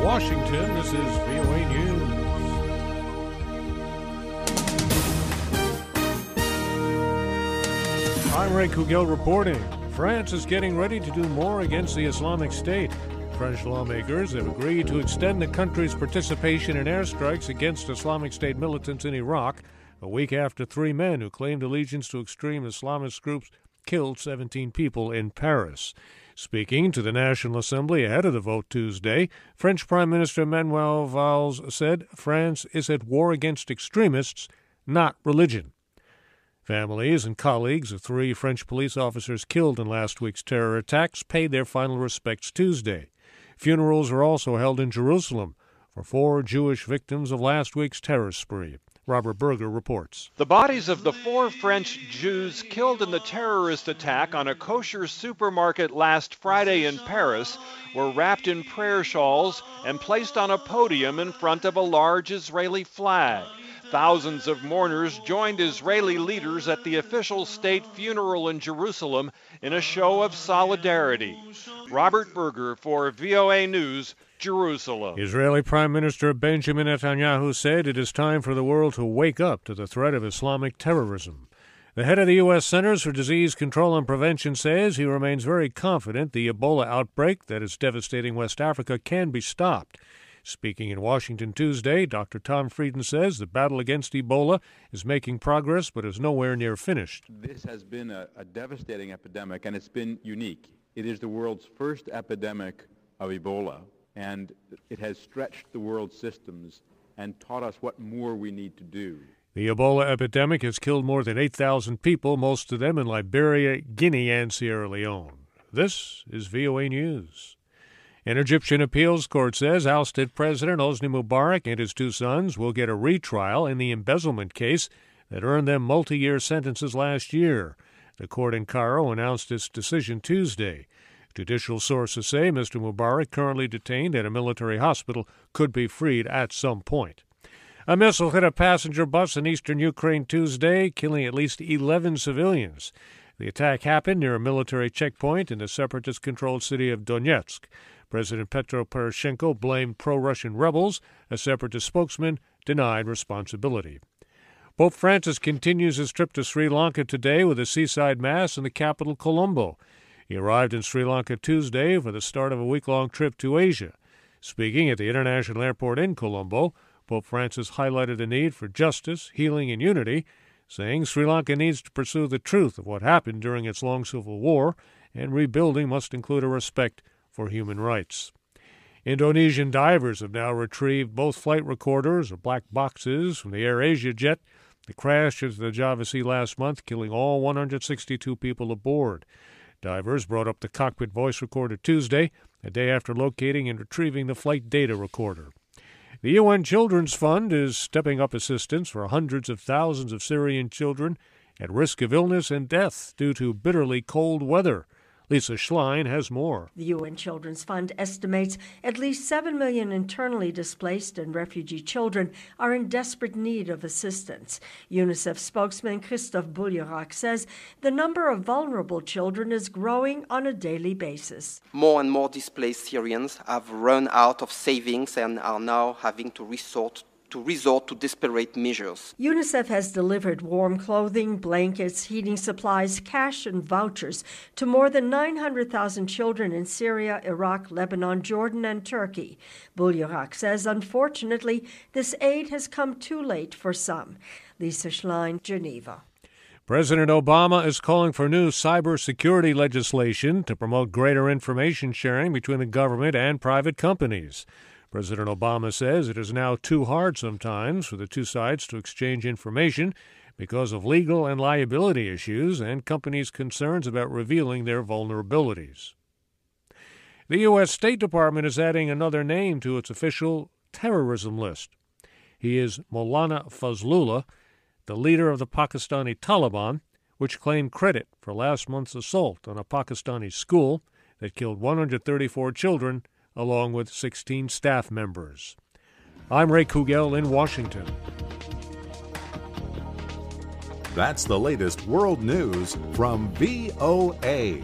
Washington, this is VOA News. I'm Ray Kouguell reporting. France is getting ready to do more against the Islamic State. French lawmakers have agreed to extend the country's participation in airstrikes against Islamic State militants in Iraq, a week after 3 men who claimed allegiance to extreme Islamist groups killed 17 people in Paris. Speaking to the National Assembly ahead of the vote Tuesday, French Prime Minister Manuel Valls said France is at war against extremists, not religion. Families and colleagues of 3 French police officers killed in last week's terror attacks paid their final respects Tuesday. Funerals are also held in Jerusalem for 4 Jewish victims of last week's terror spree. Robert Berger reports. The bodies of the 4 French Jews killed in the terrorist attack on a kosher supermarket last Friday in Paris were wrapped in prayer shawls and placed on a podium in front of a large Israeli flag. Thousands of mourners joined Israeli leaders at the official state funeral in Jerusalem in a show of solidarity. Robert Berger for VOA News, Jerusalem. Israeli Prime Minister Benjamin Netanyahu said it is time for the world to wake up to the threat of Islamic terrorism. The head of the U.S. Centers for Disease Control and Prevention says he remains very confident the Ebola outbreak that is devastating West Africa can be stopped. Speaking in Washington Tuesday, Dr. Tom Frieden says the battle against Ebola is making progress but is nowhere near finished. This has been a devastating epidemic, and it's been unique. It is the world's first epidemic of Ebola, and it has stretched the world's systems and taught us what more we need to do. The Ebola epidemic has killed more than 8,000 people, most of them in Liberia, Guinea, and Sierra Leone. This is VOA News. An Egyptian appeals court says ousted President Hosni Mubarak and his 2 sons will get a retrial in the embezzlement case that earned them multi-year sentences last year. The court in Cairo announced its decision Tuesday. Judicial sources say Mr. Mubarak, currently detained at a military hospital, could be freed at some point. A missile hit a passenger bus in eastern Ukraine Tuesday, killing at least 11 civilians. The attack happened near a military checkpoint in the separatist-controlled city of Donetsk. President Petro Poroshenko blamed pro-Russian rebels. A separatist spokesman denied responsibility. Pope Francis continues his trip to Sri Lanka today with a seaside mass in the capital, Colombo. He arrived in Sri Lanka Tuesday for the start of a week-long trip to Asia. Speaking at the international airport in Colombo, Pope Francis highlighted the need for justice, healing, and unity, saying Sri Lanka needs to pursue the truth of what happened during its long civil war, and rebuilding must include a respect for human rights. Indonesian divers have now retrieved both flight recorders, or black boxes, from the AirAsia jet that crashed into the Java Sea last month, killing all 162 people aboard. Divers brought up the cockpit voice recorder Tuesday, a day after locating and retrieving the flight data recorder. The UN Children's Fund is stepping up assistance for hundreds of thousands of Syrian children at risk of illness and death due to bitterly cold weather. Lisa Schlein has more. The UN Children's Fund estimates at least 7 million internally displaced and refugee children are in desperate need of assistance. UNICEF spokesman Christophe Boulierac says the number of vulnerable children is growing on a daily basis. More and more displaced Syrians have run out of savings and are now having to resort to desperate measures. UNICEF has delivered warm clothing, blankets, heating supplies, cash, and vouchers to more than 900,000 children in Syria, Iraq, Lebanon, Jordan, and Turkey. Boulierac says, unfortunately, this aid has come too late for some. Lisa Schlein, Geneva. President Obama is calling for new cybersecurity legislation to promote greater information sharing between the government and private companies. President Obama says it is now too hard sometimes for the 2 sides to exchange information because of legal and liability issues and companies' concerns about revealing their vulnerabilities. The U.S. State Department is adding another name to its official terrorism list. He is Maulana Fazlullah, the leader of the Pakistani Taliban, which claimed credit for last month's assault on a Pakistani school that killed 134 children along with 16 staff members. I'm Ray Kouguell in Washington. That's the latest world news from VOA.